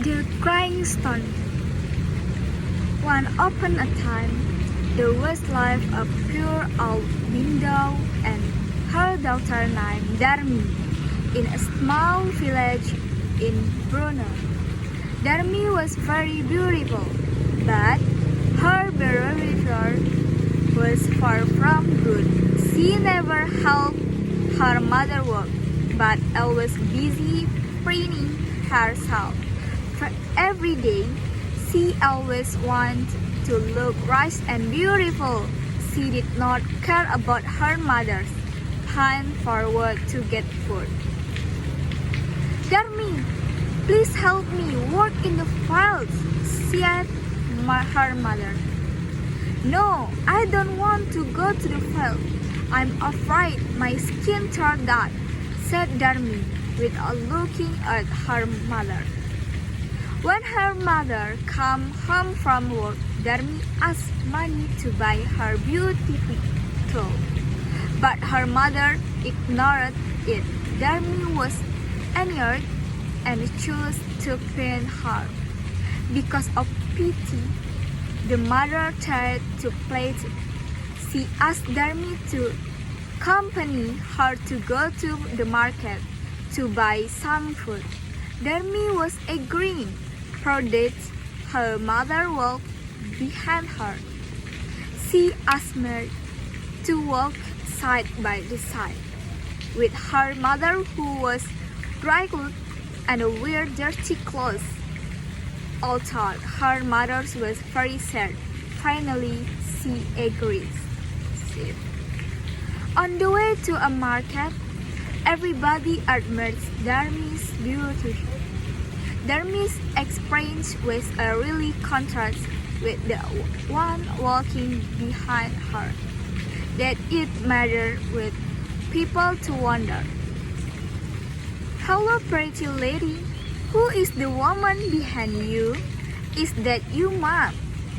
The Crying Stone. Once upon a time, there was lived a poor old widow and her daughter named Darmi in a small village in Brunei. Darmi was very beautiful, but her behavior was far from good. She never helped her mother work, but always busy preening herself. For every day, she always wanted to look right and beautiful. She did not care about her mother's pain forward to get food. Darmi, please help me work in the fields, said her mother. No, I don't want to go to the field. I'm afraid my skin turned dark, said Darmi without looking at her mother. When her mother came home from work, Darmi asked money to buy her beautiful clothes, but her mother ignored it. Darmi was angered and chose to pain her. Because of pity, the mother tried to plead. She asked Darmi to accompany her to go to the market to buy some food. Darmi was agreeing, prodded her mother walked behind her. She asked Mary to walk side by side with her mother, who was ragged and wear dirty clothes. Although her mother was very sad, finally she agreed. On the way to a market, everybody admired Darmi's beauty. Darmi's experience was a really contrast with the one walking behind her, that it mattered with people to wonder. Hello, pretty lady. Who is the woman behind you? Is that you, ma'am?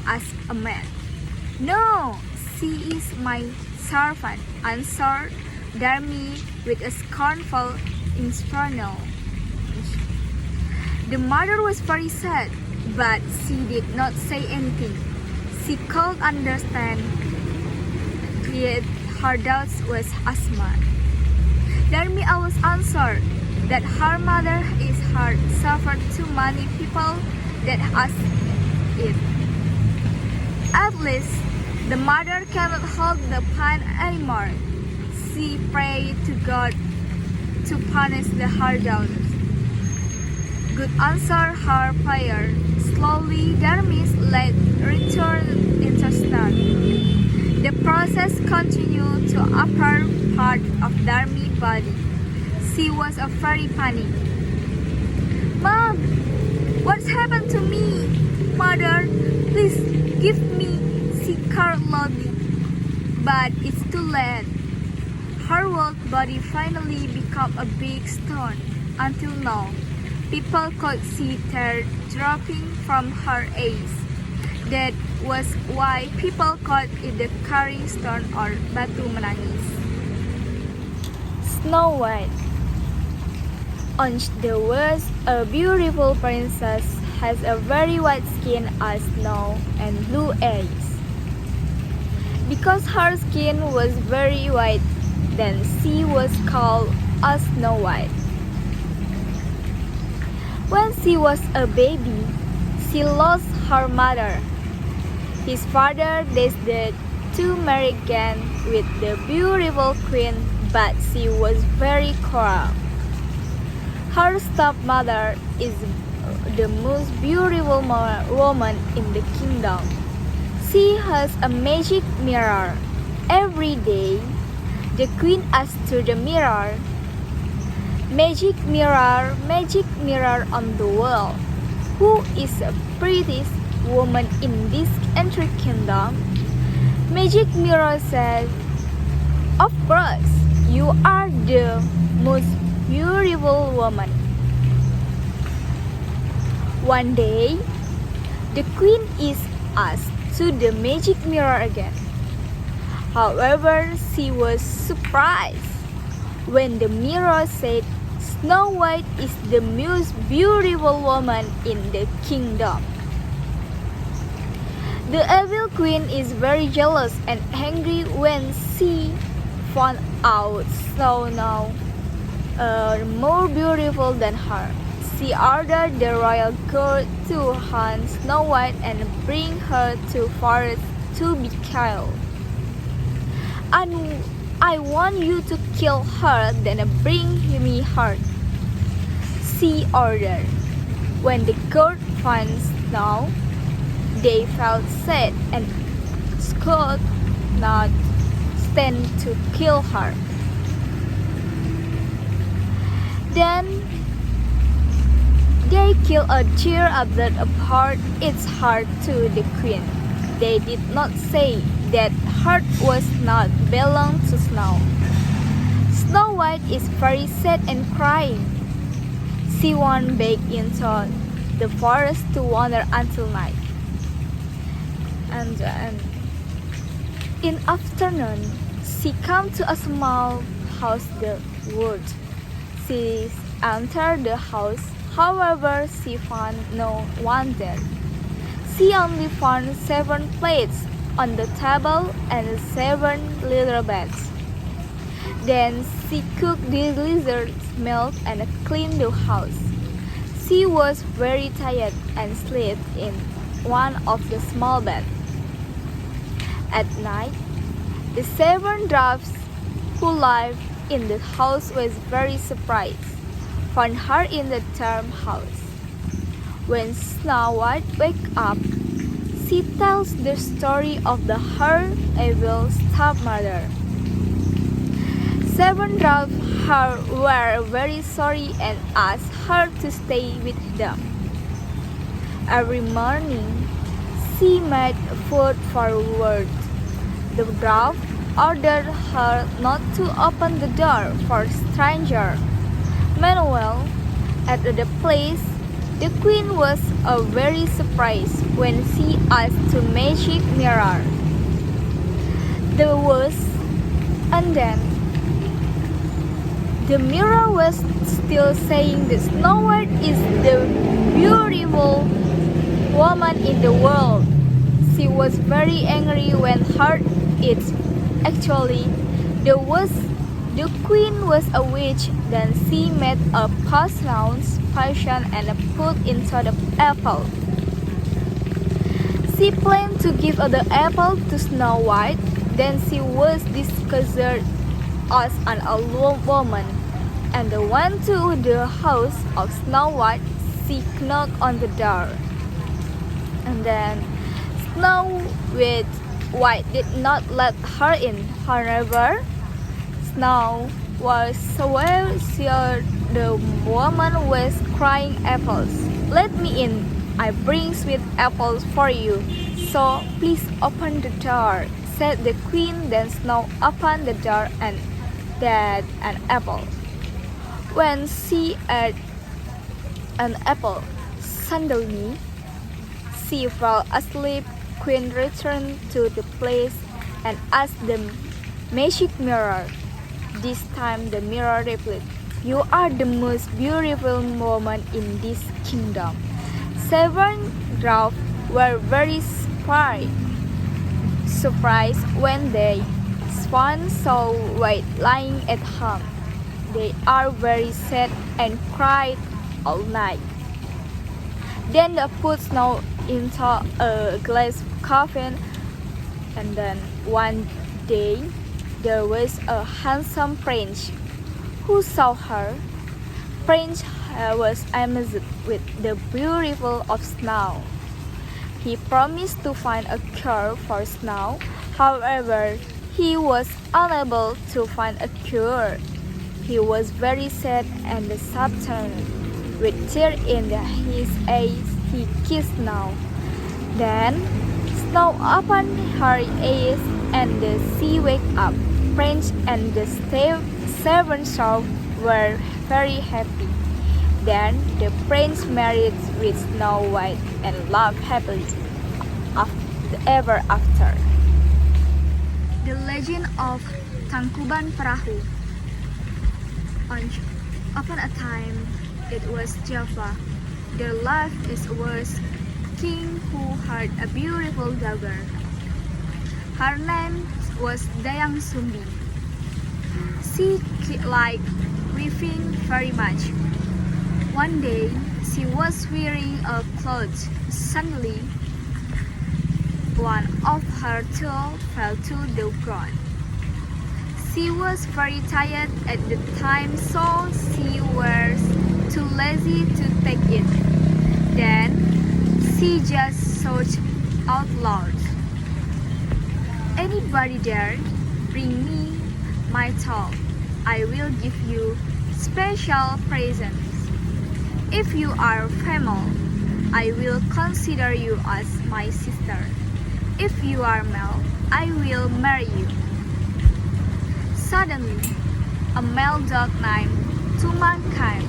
Asked a man. No, she is my servant, answered Darmi with a scornful expression. The mother was very sad, but she did not say anything. She could understand that her daughter was asthma. Darmi always answered that her mother is hard suffered too many people that asked it. At least, the mother cannot hold the pain anymore. She prayed to God to punish her daughter. Good answer her prayer. Slowly, Darmi's leg returned into stand. The process continued to upper part of Darmi's body. She was very panic. Mom, what's happened to me? Mother, please give me, she cried loudly. But it's too late. Her whole body finally became a big stone. Until now, people could see tears dropping from her eyes. That was why people called it the Crying Stone or Batu Menangis. Snow White. Once there was a beautiful princess has a very white skin as snow and blue eyes. Because her skin was very white, then she was called a Snow White. When she was a baby, she lost her mother. His father decided to marry again with the beautiful queen, but she was very cruel. Her stepmother is the most beautiful woman in the kingdom. She has a magic mirror. Every day, the queen asks to the mirror, magic mirror on the wall, who is the prettiest woman in this entire kingdom? Magic mirror says, of course, you are the most beautiful woman. One day, the queen is asked to the magic mirror again. However, she was surprised when the mirror said Snow White is the most beautiful woman in the kingdom. The evil queen is very jealous and angry when she found out Snow now more beautiful than her. She ordered the royal court to hunt Snow White and bring her to forest to be killed. And I want you to kill her, then bring me her, she ordered. When the court found Snow, they felt sad and could not stand to kill her. Then they killed a deer that apart its heart to the queen. They did not say that heart was not belong to Snow. Snow White is very sad and crying. She went back into the forest to wander until night. And in afternoon, she came to a small house in the wood. She entered the house. However, she found no one there. She only found 7 plates on the table and 7 little beds. Then she cooked the lizard's milk and cleaned the house. She was very tired and slept in one of the small beds. At night, the 7 dwarfs who lived in the house was very surprised, found her in the dark house. When Snow White wakes up, she tells the story of her evil stepmother. 7 dwarfs were very sorry and asked her to stay with them. Every morning, she made food for Word. The dwarf ordered her not to open the door for strangers. Meanwhile, at the place, the queen was very surprised when she asked the magic mirror. And then the mirror was still saying that Snow White is the beautiful woman in the world. She was very angry when heard it. Actually, the queen was a witch. Then she made a potion and put into the apple. She planned to give the apple to Snow White. Then she was disguised as an old woman and went to the house of Snow White. She knocked on the door. And then Snow White did not let her in. However, Snow was so sure the woman was crying apples. "Let me in. I bring sweet apples for you. So please open the door," said the queen. Then Snow opened the door and had an apple. When she ate an apple, suddenly she fell asleep. Queen returned to the place and asked the magic mirror. This time the mirror replied, "You are the most beautiful woman in this kingdom." 7 dwarfs were very surprised when they found Snow White lying at home. They are very sad and cried all night. Then they put Snow into a glass coffin, and then one day there was a handsome prince who saw her. Prince was amazed with the beauty of Snow. He promised to find a cure for Snow. However, he was unable to find a cure. He was very sad and subdued. With tears in his eyes, he kissed Snow. Then Snow opened her eyes and she woke up. Prince and the 7 dwarfs were very happy. Then the prince married with Snow White and lived happily ever after. The Legend of Tangkuban Perahu. Upon a time, it was Java. There lived was king who had a beautiful daughter. Her name was Dayang Sumbi. She liked weaving very much. One day, she was wearing a cloth. Suddenly, one of her tools fell to the ground. She was very tired at the time, so she was too lazy to take it. Then she just shouted out loud, "Anybody there? Bring me my toy. I will give you special presents. If you are female, I will consider you as my sister. If you are male, I will marry you." Suddenly, a male dog named Tumang came.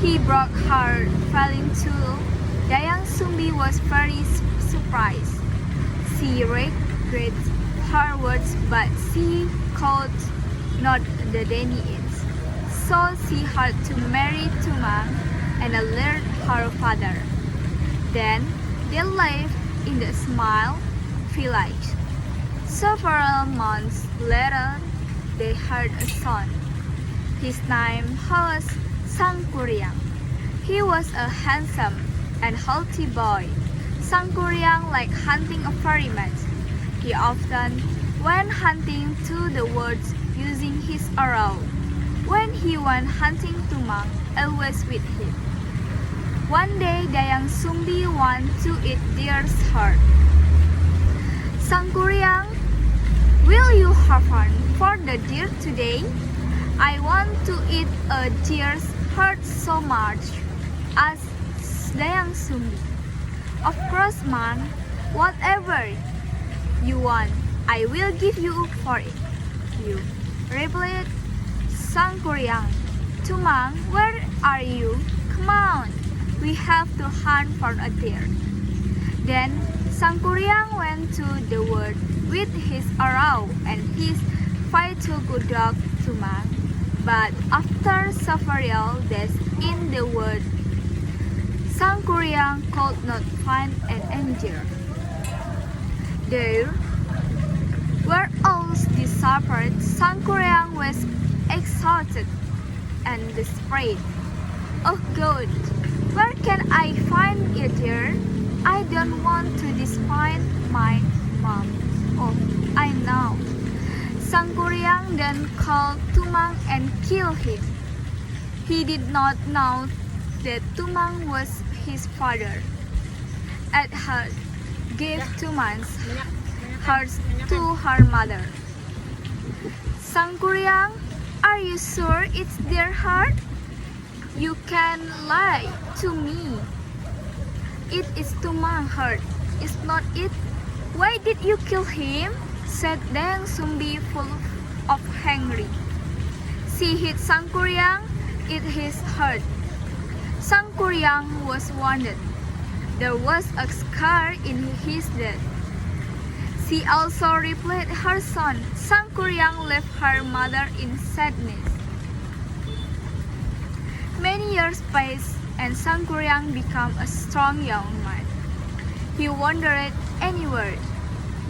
He broke her falling tool. Dayang Sumbi was very surprised. She regretted her words, but she could not deny it. So she had to marry Tumang and alert her father. Then they lived in the smile village. Several months later, they had a son. His name was Sangkuriang. He was a handsome and healthy boy. Sangkuriang liked hunting very much. He often went hunting to the woods using his arrow. When he went hunting, Tumang always with him. One day, Dayang Sumbi wanted to eat deer's heart. Sangkuriang, "Will you have fun for the deer today? I want to eat a deer's heart so much," asked Dayang Sumbi. "Of course, man. Whatever you want, I will give you for it," you replied Sangkuriang. "Tumang, where are you? Come on, we have to hunt for a deer." Then Sangkuriang went to the wood with his arrow and his faithful dog Tumang. But after several days in the wood, Sangkuriang could not find an deer. They were all disappointed. Sangkuriang was exhausted and desperate. "Oh God, where can I find a deer? I don't want to disappoint my mom. Oh, I know." Sangkuriang then called Tumang and killed him. He did not know that Tumang was his father. At heart, gave Tumang's heart to her mother. "Sangkuriang, are you sure it's their heart? You can lie to me. It is Tumang's heart, is not it? Why did you kill him?" said Dayang Sumbi, full of anger. She hit Sangkuriang, it his heart. Sangkuriang was wounded. There was a scar in his death. She also replaced her son. Sangkuriang left her mother in sadness. Many years passed, and Sangkuriang became a strong young man. He wandered anywhere.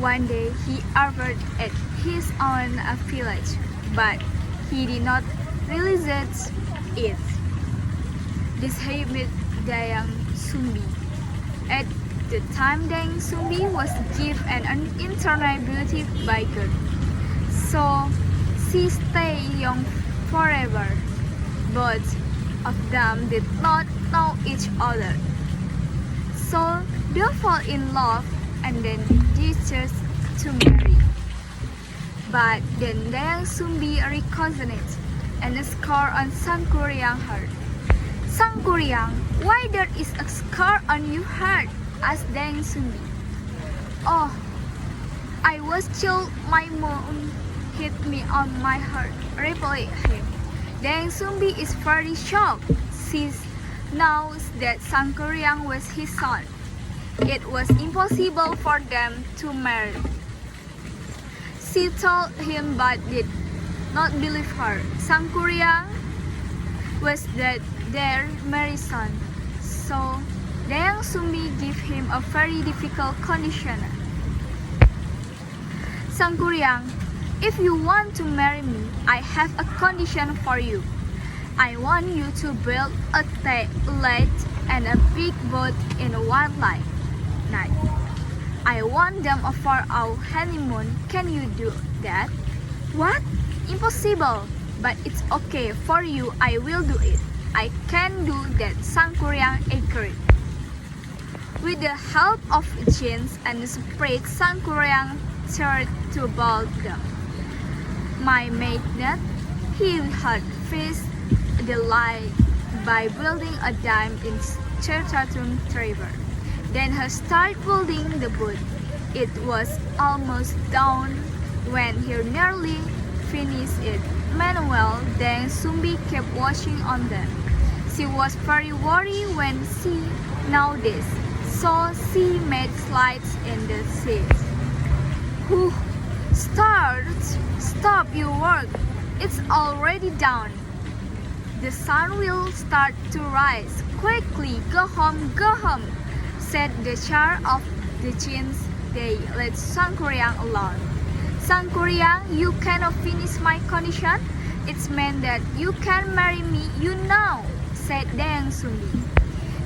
One day he arrived at his own village, but he did not realize it. This he met Dayang Sumbi. At the time, Dayang Sumbi was given an eternal beauty by God. So she stayed young forever. Both of them did not know each other. So they fall in love and then decided to marry. But then Dayang Sumbi recognized and a scar on Sangkuriang's heart. "Sangkuriang, why there is a scar on your heart?" asked Dayang Sumbi. "Oh, I was killed. My mom hit me on my heart," replied him. Dayang Sumbi is very shocked. She knows that Sangkuriang was his son. It was impossible for them to marry. She told him but did not believe her. Sangkuriang was that their merry son. So the young Sumbi gave him a very difficult condition. Sang Kuryang, if you want to marry me, I have a condition for you. I want you to build a lake and a big boat in one night. I want them for our honeymoon. Can you do that? What? Impossible. But it's okay for you. I will do it. I can do that, Sang Kuryang agreed. With the help of jinns and spirits, Sang Kuryang tried to build them. My magnet, he had faced the light by building a dam in Chertatun River. Then he started building the boat. It was almost done when he nearly finished it. Meanwhile, then Sumbi kept watching on them. She was very worried when she knew this, so she made slides in the sea. Whew! Stop your work. It's already done. The sun will start to rise. Quickly, go home, said the chair of the jinns. They let Sang Kuryang alone. Sang Kuryang, you cannot finish my condition. It's meant that you can marry me, you know, said Dayang Sumbi.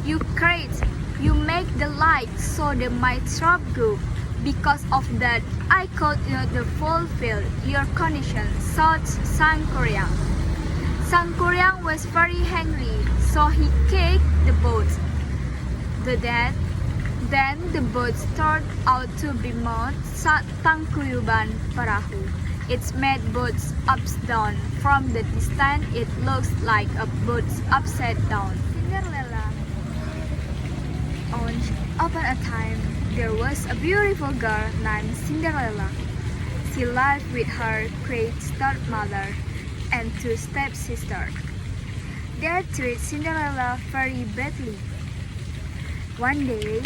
You create, you make the light so that my trap go. Because of that, I could not fulfill your condition, thought Sang Kuryang. Sang Kuryang was very angry, so he kicked the boat. Then the boat turned out to be mount Tangkuyuban Perahu. It's made boats upside down. From the distance, it looks like a boat upside down. Cinderella. Upon a time, there was a beautiful girl named Cinderella. She lived with her great stepmother and two stepsisters. They treated Cinderella very badly. One day,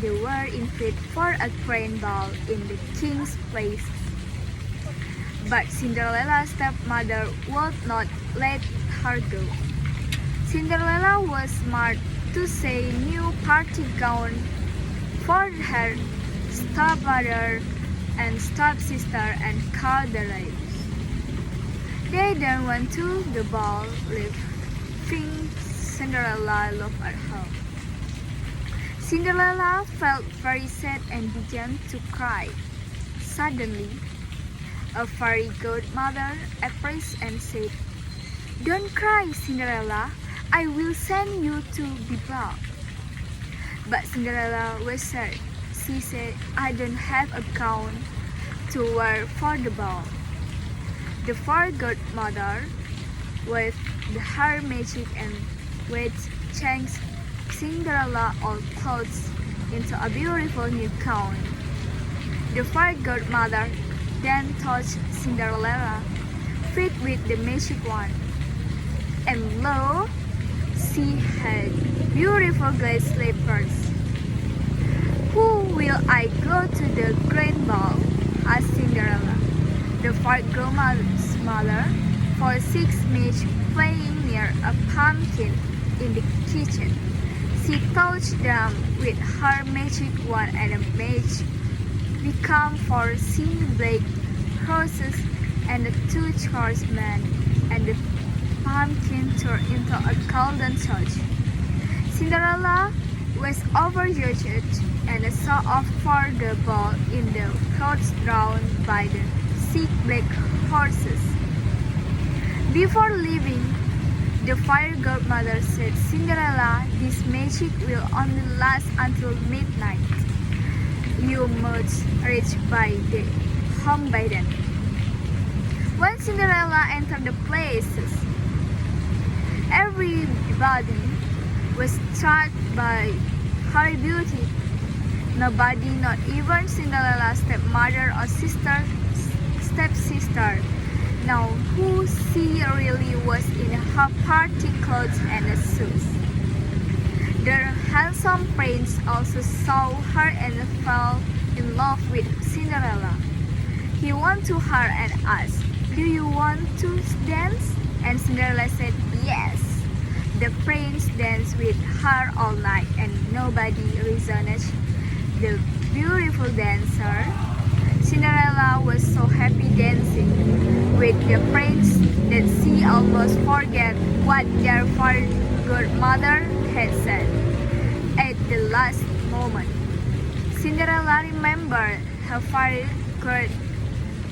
they were invited for a grand ball in the king's place. But Cinderella's stepmother would not let her go. Cinderella was smart to say new party gown for her stepmother and stepsister and call the ladies. They then went to the ball, leaving Cinderella alone at home. Cinderella felt very sad and began to cry. Suddenly, a fairy godmother appeared and said, "Don't cry, Cinderella. I will send you to the ball." But Cinderella was sad. She said, "I don't have a gown to wear for the ball." The fairy godmother with her magic and with changed Cinderella old clothes into a beautiful new gown. The fairy godmother then touched Cinderella feet with the magic wand, and lo, she had beautiful glass slippers. "Who will I go to the grand ball?" asked Cinderella. The fairy godmother's mother foresees Midge playing near a pumpkin in the kitchen. She touched them with her magic wand, and a Midge became 4 shiny black horses and the 2 horsemen, and the pumpkin turned into a golden church. Cinderella was overjoyed and saw off for the ball in the carts drawn by the 6 black horses. Before leaving, the fairy godmother said, "Cinderella, this magic will only last until midnight. You must reach home by then." When Cinderella entered the places, everybody was struck by her beauty. Nobody, not even Cinderella's stepmother or stepsister, knew who she really was in her party clothes and shoes. The handsome prince also saw her and fell in love with Cinderella. He went to her and asked, "Do you want to dance?" And Cinderella said, "Yes." The prince danced with her all night and nobody resisted the beautiful dancer. Cinderella was so happy dancing with the prince that she almost forgot what their fairy godmother had said. At the last moment, Cinderella remembered her fairy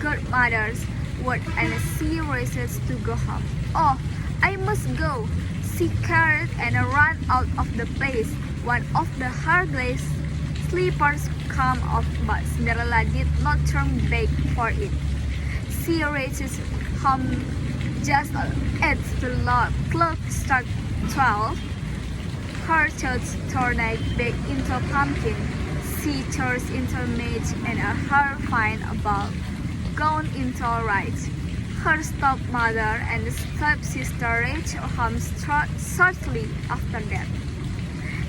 godmother's word and she races to go home. "Oh, I must go!" She cried and ran out of the place. One of her glass slippers came off, but Cinderella did not turn back for it. She reached home just as the clock struck 12. Her thoughts turned back into a pumpkin. She turned into a mage and her fine ball gown into a ride. Her stepmother and stepsister reached home shortly after that.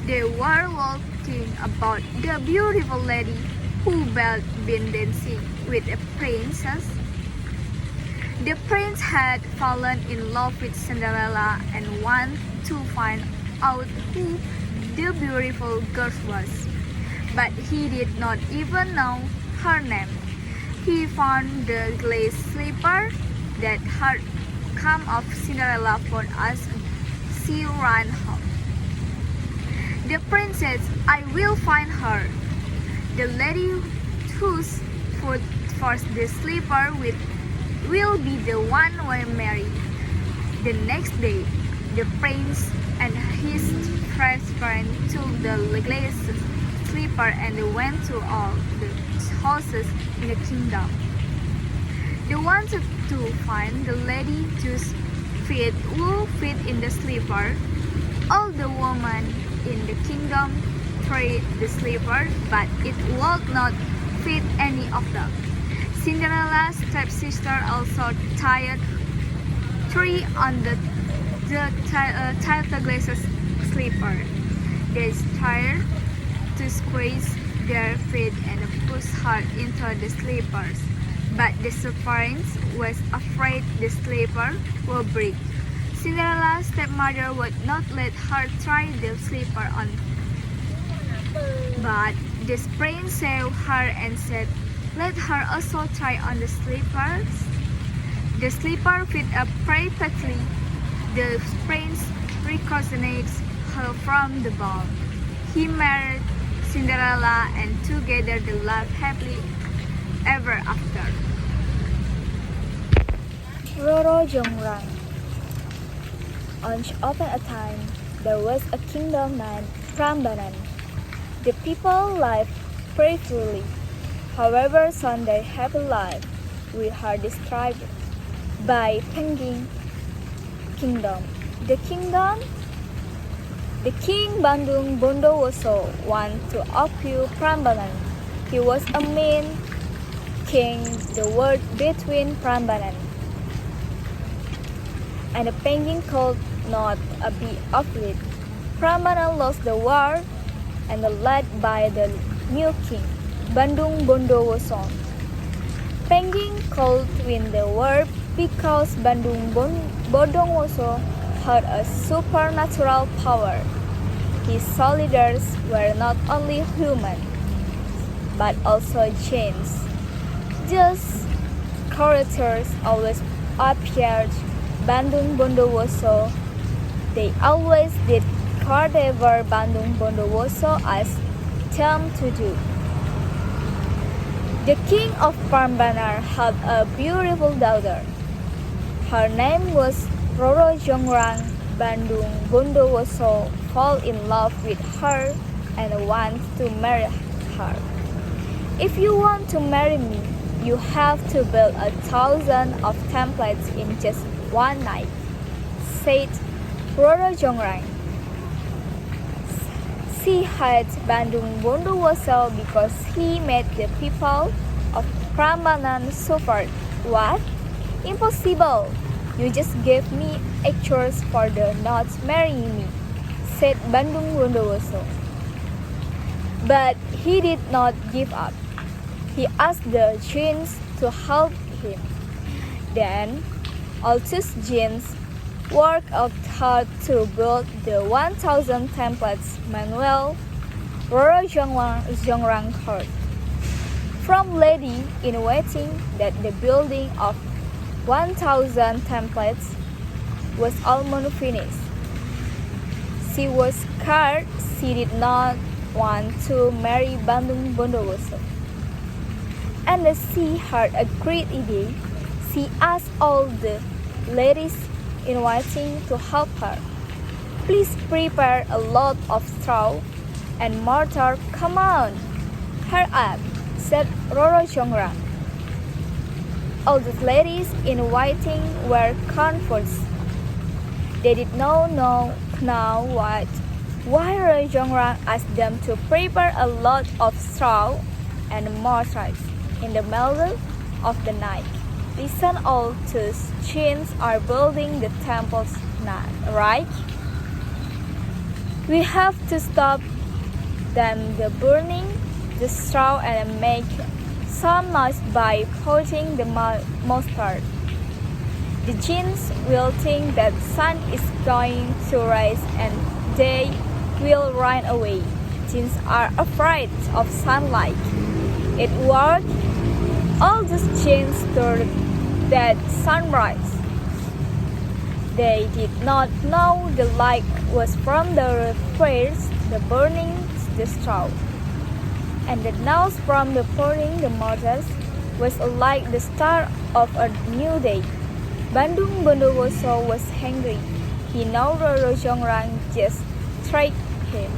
They were walking about the beautiful lady who had been dancing with a princess. The prince had fallen in love with Cinderella and wanted to find out who the beautiful girl was, but he did not even know her name. He found the glass slipper that had come off Cinderella for us. She ran home. The prince said, "I will find her. The lady whose foot forced the slipper with will be the one we marry." The next day, the prince and his fresh friend took the glass slipper and went to all the houses in the kingdom. They wanted to find the lady whose feet would fit in the slipper. All the women in the kingdom tried the slipper, but it would not fit any of them. Cinderella's stepsister also tied three on the glass slipper. They tried to squeeze their feet and push hard into the slippers, but the prince was afraid the slipper would break. Cinderella's stepmother would not let her try the slipper on, but the prince saved her and said, "Let her also try on the slippers." The slipper fit perfectly. The prince recognized her from the ball. He married Cinderella and together they lived happily ever after. Roro Jongrang. Once upon a time, there was a kingdom named Prambanan. The people lived peacefully. However, soon their happy life was hard described by Penguin Kingdom. The king Bandung Bondowoso wanted to occupy Prambanan. He was a mean king, the word between Prambanan and the penguin could not be of it. Prambanan lost the war and led by the new king, Bandung Bondowoso. Penguin could win the war because Bandung Bondowoso had a supernatural power. His soldiers were not only human, but also giants. These characters always appeared Bandung Bondowoso. They always did whatever Bandung Bondowoso asked them to do. The king of Prambanan had a beautiful daughter. Her name was Roro Jongrang. Bandung Bondowoso fell in love with her and wanted to marry her. "If you want to marry me, you have to build 1,000 of templates in just one night," said Roro Jongrang. She hated Bandung Bondowoso because he made the people of Prambanan suffer. "What? Impossible! You just gave me excuse for not marrying me," said Bandung Bondowoso. But he did not give up. He asked the giants to help him. Then all those giants worked out hard to build the 1,000 templates manual Roro Jongrang heard from lady in waiting that the building of 1,000 templates was almost finished. She was scared. She did not want to marry Bandung Bondowoso. And as she had a great idea, she asked all the ladies in waiting to help her. Please prepare a lot of straw and mortar. Come on, hurry up, said Roro Jongrang. All the ladies in waiting were confused. They did not know now why Roro Jongrang asked them to prepare a lot of straw and mortar in the middle of the night. Listen, all the chiefs are building the temples now, right? We have to stop them the burning the straw and make some noise by putting the mustard. The jinns will think that sun is going to rise and they will run away. Jinns are afraid of sunlight. It worked. All the jinns turned that sunrise. They did not know the light was from the fires, the burning the straw, and the noise from the pouring the mortars was like the start of a new day. Bandung Bondowoso was hungry. He knew Roro Jongrang just tricked him.